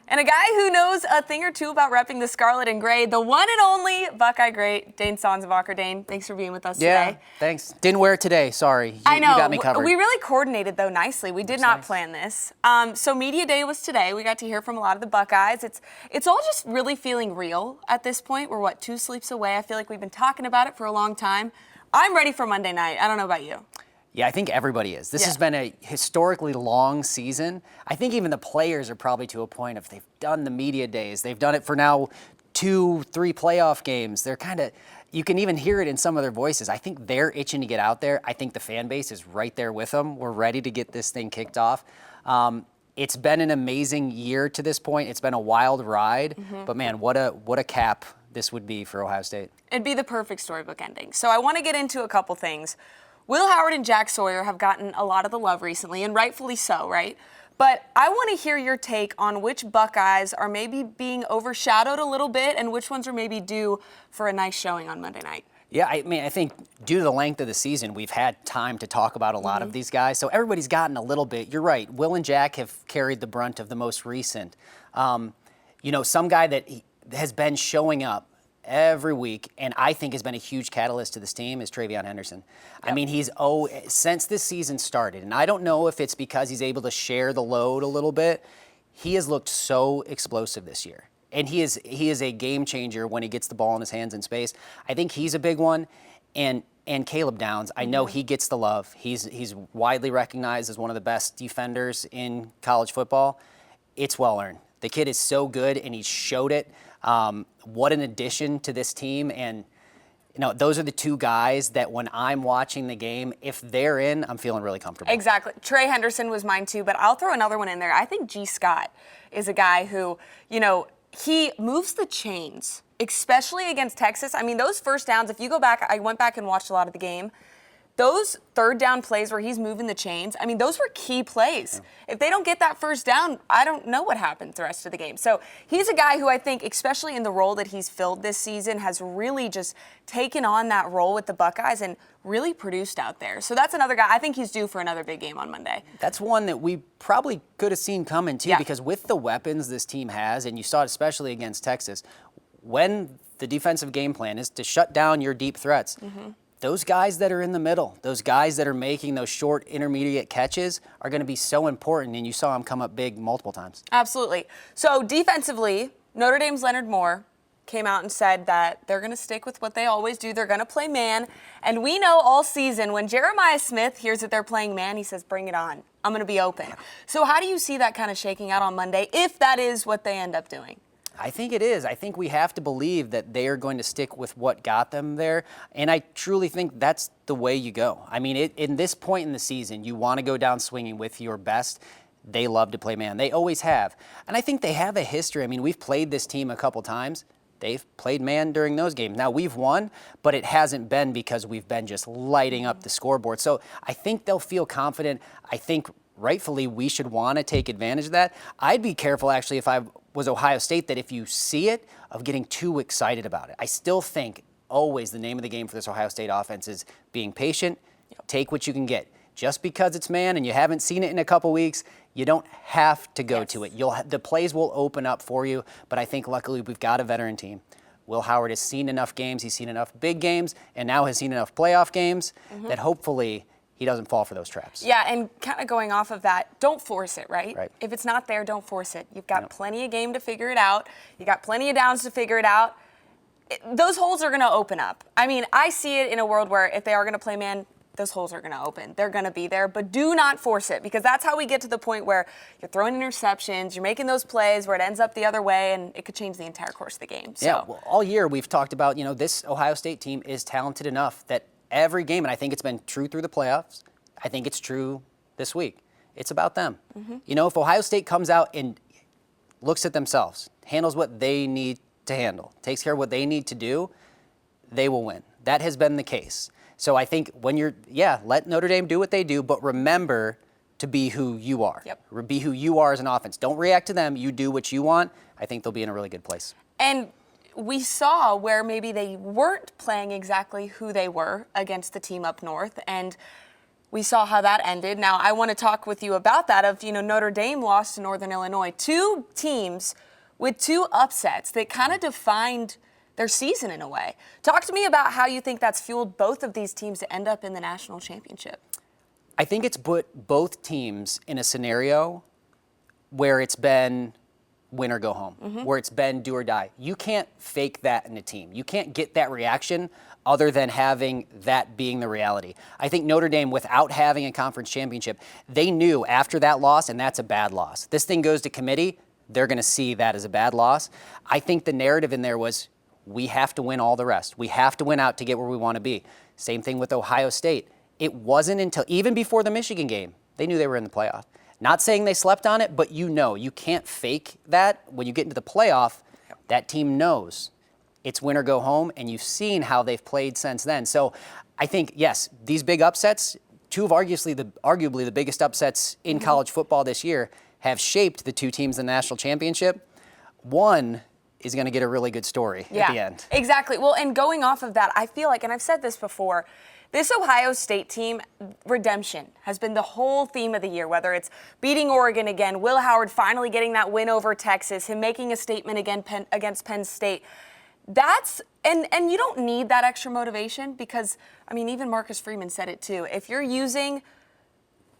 And a guy who knows a thing or two about repping the scarlet and gray, the one and only Buckeye great, Dane Sanzenbacher. Dane, thanks for being with us today. Yeah, thanks. Didn't wear it today, sorry. I know. You got me covered. We really coordinated, though, nicely. We did not plan this. So Media Day was today. We got to hear from a lot of the Buckeyes. It's all just really feeling real at this point. We're, 2 sleeps away? I feel like we've been talking about it for a long time. I'm ready for Monday night. I don't know about you. Yeah, I think everybody is. This has been a historically long season. I think even the players are probably to a point if they've done the media days, they've done it for now 2-3 playoff games. They're kind of, you can even hear it in some of their voices. I think they're itching to get out there. I think the fan base is right there with them. We're ready to get this thing kicked off. It's been an amazing year to this point. It's been a wild ride, but man, what a cap this would be for Ohio State. It'd be the perfect storybook ending. So I want to get into a couple things. Will Howard and Jack Sawyer have gotten a lot of the love recently, and rightfully so, right? But I want to hear your take on which Buckeyes are maybe being overshadowed a little bit and which ones are maybe due for a nice showing on Monday night. Yeah, I mean, I think due to the length of the season, we've had time to talk about a lot of these guys. So everybody's gotten a little bit. You're right. Will and Jack have carried the brunt of the most recent. Some guy that has been showing up every week, and I think has been a huge catalyst to this team is Travion Henderson. Yep. I mean, since this season started, and I don't know if it's because he's able to share the load a little bit, he has looked so explosive this year. And he is a game changer when he gets the ball in his hands in space. I think he's a big one. And Caleb Downs, I know he gets the love. He's widely recognized as one of the best defenders in college football. It's well earned. The kid is so good, and he showed it. What an addition to this team. And, those are the 2 guys that when I'm watching the game, if they're in, I'm feeling really comfortable. Exactly. Trey Henderson was mine too, but I'll throw another one in there. I think G. Scott is a guy who, he moves the chains, especially against Texas. I mean, those first downs, if you go back, I went back and watched a lot of the game. Those third down plays where he's moving the chains, I mean, those were key plays. Yeah. If they don't get that first down, I don't know what happens the rest of the game. So he's a guy who I think, especially in the role that he's filled this season, has really just taken on that role with the Buckeyes and really produced out there. So that's another guy. I think he's due for another big game on Monday. That's one that we probably could have seen coming, too, because with the weapons this team has, and you saw it especially against Texas, when the defensive game plan is to shut down your deep threats, those guys that are in the middle, those guys that are making those short intermediate catches are going to be so important, and you saw them come up big multiple times. Absolutely. So defensively, Notre Dame's Leonard Moore came out and said that they're going to stick with what they always do. They're going to play man. And we know all season when Jeremiah Smith hears that they're playing man, he says, bring it on. I'm going to be open. So how do you see that kind of shaking out on Monday if that is what they end up doing? I think it is. I think we have to believe that they are going to stick with what got them there, and I truly think that's the way you go. I mean, in this point in the season, you want to go down swinging with your best. They love to play man. They always have. And I think they have a history. I mean, we've played this team a couple times. They've played man during those games. Now, we've won, but it hasn't been because we've been just lighting up the scoreboard. So I think they'll feel confident. I think rightfully we should want to take advantage of that. I'd be careful, actually, if I was Ohio State, that if you see it, of getting too excited about it. I still think always the name of the game for this Ohio State offense is being patient, take what you can get. Just because it's man and you haven't seen it in a couple weeks, you don't have to go to it. The plays will open up for you, but I think luckily we've got a veteran team. Will Howard has seen enough games, he's seen enough big games, and now has seen enough playoff games that hopefully he doesn't fall for those traps. Yeah, and kind of going off of that, don't force it, right? Right. If it's not there, don't force it. You've got plenty of game to figure it out. You got plenty of downs to figure it out. Those holes are going to open up. I mean, I see it in a world where if they are going to play man, those holes are going to open. They're going to be there, but do not force it, because that's how we get to the point where you're throwing interceptions, you're making those plays where it ends up the other way, and it could change the entire course of the game. So. Yeah, well, all year we've talked about, this Ohio State team is talented enough that every game, and I think it's been true through the playoffs, I think it's true this week. It's about them. If Ohio State comes out and looks at themselves, handles what they need to handle, takes care of what they need to do, they will win. That has been the case. So I think when let Notre Dame do what they do, but remember to be who you are. Yep. Be who you are as an offense. Don't react to them. You do what you want. I think they'll be in a really good place. And we saw where maybe they weren't playing exactly who they were against the team up north, and we saw how that ended. Now, I want to talk with you about that of, Notre Dame lost to Northern Illinois. Two teams with two upsets that kind of defined their season in a way. Talk to me about how you think that's fueled both of these teams to end up in the national championship. I think it's put both teams in a scenario where it's been win or go home, where it's been do or die. You can't fake that in a team. You can't get that reaction other than having that being the reality. I think Notre Dame, without having a conference championship, they knew after that loss, and that's a bad loss. This thing goes to committee, they're going to see that as a bad loss. I think the narrative in there was, we have to win all the rest. We have to win out to get where we want to be. Same thing with Ohio State. It wasn't until, even before the Michigan game, they knew they were in the playoff. Not saying they slept on it, but you can't fake that. When you get into the playoff, that team knows it's win or go home, and you've seen how they've played since then. So I think, yes, these big upsets, two of arguably the biggest upsets in college football this year, have shaped the two teams in the national championship. One is going to get a really good story at the end. Exactly. Well, and going off of that, I feel like, and I've said this before, this Ohio State team, redemption, has been the whole theme of the year, whether it's beating Oregon again, Will Howard finally getting that win over Texas, him making a statement against Penn State. That's, and you don't need that extra motivation because, even Marcus Freeman said it too. If you're using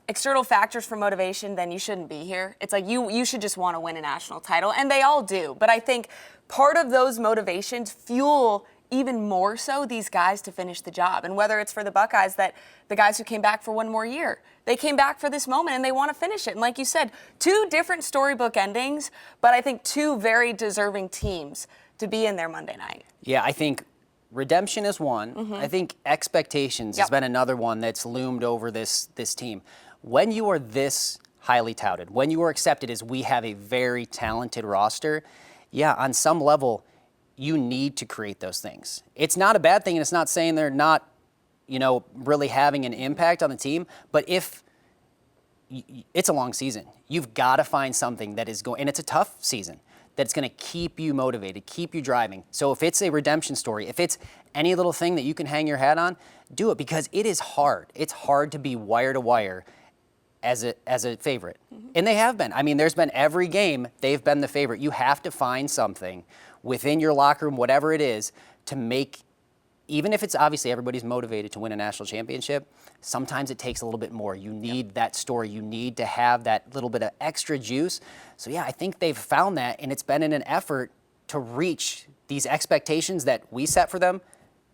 external factors for motivation, then you shouldn't be here. It's like you should just want to win a national title, and they all do. But I think part of those motivations fuel even more so these guys to finish the job. And whether it's for the Buckeyes, that the guys who came back for one more year, they came back for this moment and they want to finish it. And like you said, two different storybook endings, but I think two very deserving teams to be in there Monday night. Yeah, I think redemption is one. I think expectations has been another one that's loomed over this team. When you are this highly touted, when you are accepted as we have a very talented roster, on some level, you need to create those things. It's not a bad thing, and it's not saying they're not, really having an impact on the team, but if it's a long season, you've got to find something that is going, and it's a tough season, that's going to keep you motivated, keep you driving. So if it's a redemption story, if it's any little thing that you can hang your hat on, do it, because it is hard. It's hard to be wire to wire as a favorite. And they have been. There's been every game, they've been the favorite. You have to find something within your locker room, whatever it is, to make, even if it's obviously everybody's motivated to win a national championship, sometimes it takes a little bit more. You need that story. You need to have that little bit of extra juice. So I think they've found that, and it's been in an effort to reach these expectations that we set for them.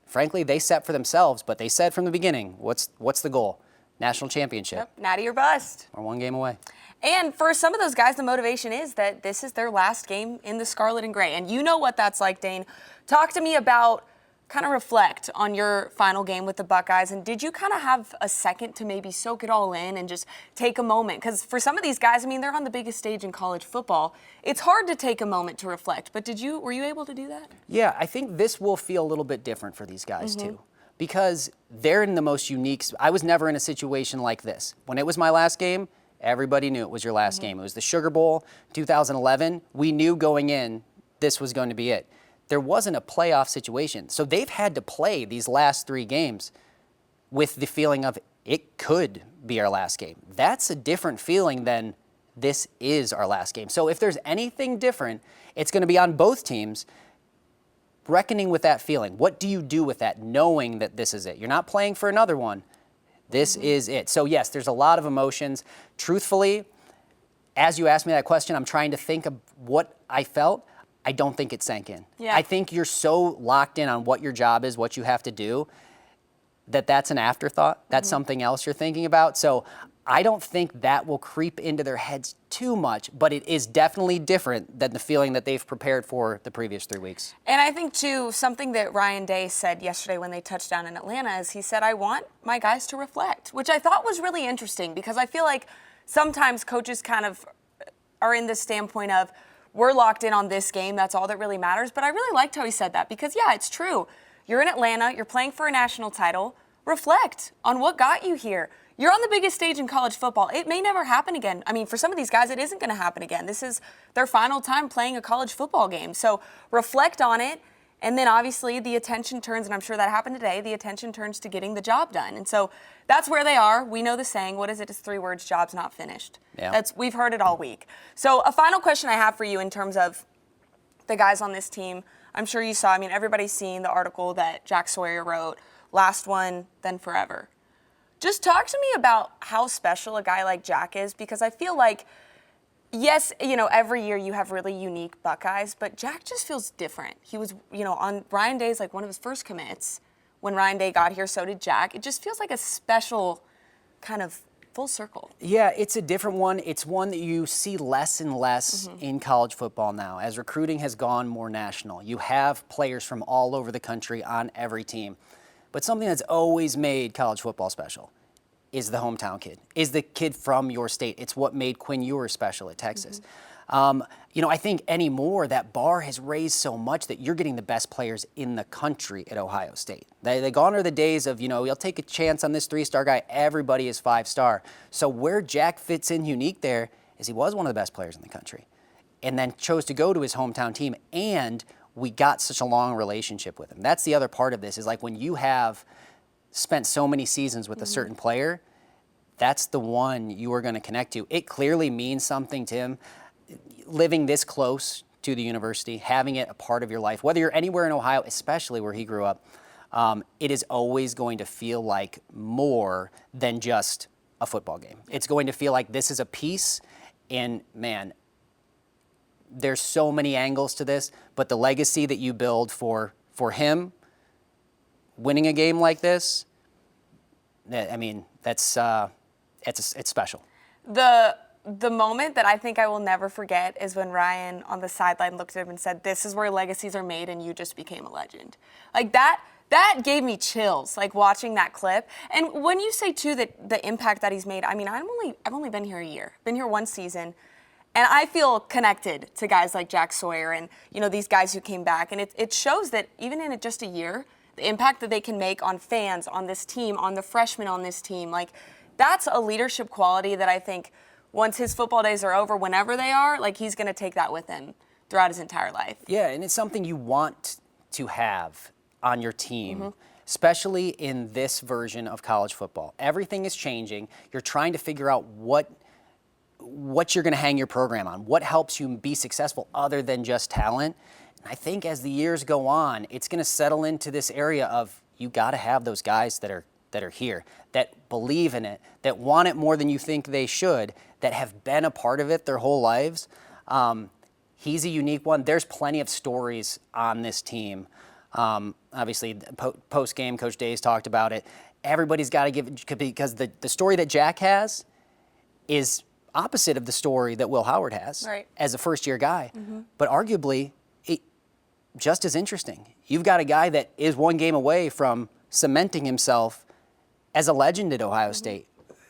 Frankly, they set for themselves, but they said from the beginning, what's the goal? National championship. Yep, natty or bust. We're one game away. And for some of those guys, the motivation is that this is their last game in the scarlet and gray. And you know what that's like, Dane. Talk to me about, kind of reflect on your final game with the Buckeyes. And did you kind of have a second to maybe soak it all in and just take a moment? Because for some of these guys, they're on the biggest stage in college football. It's hard to take a moment to reflect. But were you able to do that? Yeah, I think this will feel a little bit different for these guys too. Because they're in the most unique, I was never in a situation like this. When it was my last game, everybody knew it was your last game. It was the Sugar Bowl, 2011. We knew going in, this was going to be it. There wasn't a playoff situation. So they've had to play these last three games with the feeling of it could be our last game. That's a different feeling than this is our last game. So if there's anything different, it's going to be on both teams reckoning with that feeling. What do you do with that, knowing that this is it? You're not playing for another one. This is it. So yes, there's a lot of emotions. Truthfully, as you asked me that question, I'm trying to think of what I felt. I don't think it sank in. Yeah. I think you're so locked in on what your job is, what you have to do, that's an afterthought. That's something else you're thinking about. So I don't think that will creep into their heads too much, but it is definitely different than the feeling that they've prepared for the previous 3 weeks. And I think, too, something that Ryan Day said yesterday when they touched down in Atlanta is he said, I want my guys to reflect, which I thought was really interesting because I feel like sometimes coaches kind of are in this standpoint of, we're locked in on this game, that's all that really matters. But I really liked how he said that because, it's true. You're in Atlanta, you're playing for a national title. Reflect on what got you here. You're on the biggest stage in college football. It may never happen again. For some of these guys, it isn't going to happen again. This is their final time playing a college football game. So reflect on it And then obviously the attention turns, and I'm sure that happened today, the attention turns to getting the job done. And so that's where they are. We know the saying, what is it? It's 3 words, job's not finished. Yeah. We've heard it all week. So a final question I have for you in terms of the guys on this team. I'm sure you saw, everybody's seen the article that Jack Sawyer wrote, last one, then forever. Just talk to me about how special a guy like Jack is, because I feel like, yes, every year you have really unique Buckeyes, but Jack just feels different. He was, on Ryan Day's like one of his first commits. When Ryan Day got here, so did Jack. It just feels like a special kind of full circle. Yeah, it's a different one. It's one that you see less and less in college football now. As recruiting has gone more national, you have players from all over the country on every team. But something that's always made college football special is the hometown kid, is the kid from your state. It's what made Quinn Ewers special at Texas. I think anymore that bar has raised so much that you're getting the best players in the country at Ohio State. They gone are the days of, you'll take a chance on this 3-star guy. Everybody is 5-star. So where Jack fits in unique there is he was one of the best players in the country and then chose to go to his hometown team, and we got such a long relationship with him. That's the other part of this, is like when you have spent so many seasons with a certain player, that's the one you are going to connect to. It clearly means something to him. Living this close to the university, having it a part of your life, whether you're anywhere in Ohio, especially where he grew up, it is always going to feel like more than just a football game. It's going to feel like this is a piece, and man, there's so many angles to this, but the legacy that you build for him, winning a game like this, it's special. The moment that I think I will never forget is when Ryan on the sideline looked at him and said, "This is where legacies are made, and you just became a legend." Like that gave me chills, like watching that clip. And when you say too that the impact that he's made, I've only been here a year, been here 1 season, and I feel connected to guys like Jack Sawyer and these guys who came back. And it shows that even in just a year, the impact that they can make on fans, on this team, on the freshmen on this team, like that's a leadership quality that I think, once his football days are over, whenever they are, like he's going to take that with him throughout his entire life. Yeah, and it's something you want to have on your team, especially in this version of college football. Everything is changing. You're trying to figure out what you're going to hang your program on, what helps you be successful other than just talent. And I think as the years go on, it's going to settle into this area of you got to have those guys that are here, that believe in it, that want it more than you think they should, that have been a part of it their whole lives. He's a unique one. There's plenty of stories on this team. Obviously, post-game, Coach Days talked about it. Everybody's got to give it, because the story that Jack has is opposite of the story that Will Howard has as a first-year guy, but arguably just as interesting. You've got a guy that is 1 game away from cementing himself as a legend at Ohio State,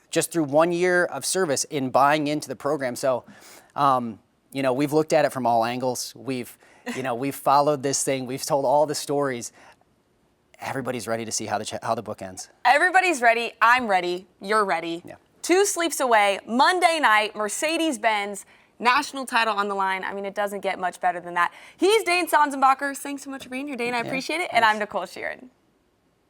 just through 1 year of service in buying into the program. So, we've looked at it from all angles. We've followed this thing. We've told all the stories. Everybody's ready to see how the book ends. Everybody's ready. I'm ready. You're ready. Yeah. 2 sleeps away, Monday night, Mercedes-Benz, national title on the line. It doesn't get much better than that. He's Dane Sanzenbacher. Thanks so much for being here, Dane. I appreciate it. And I'm Nicole Shearin.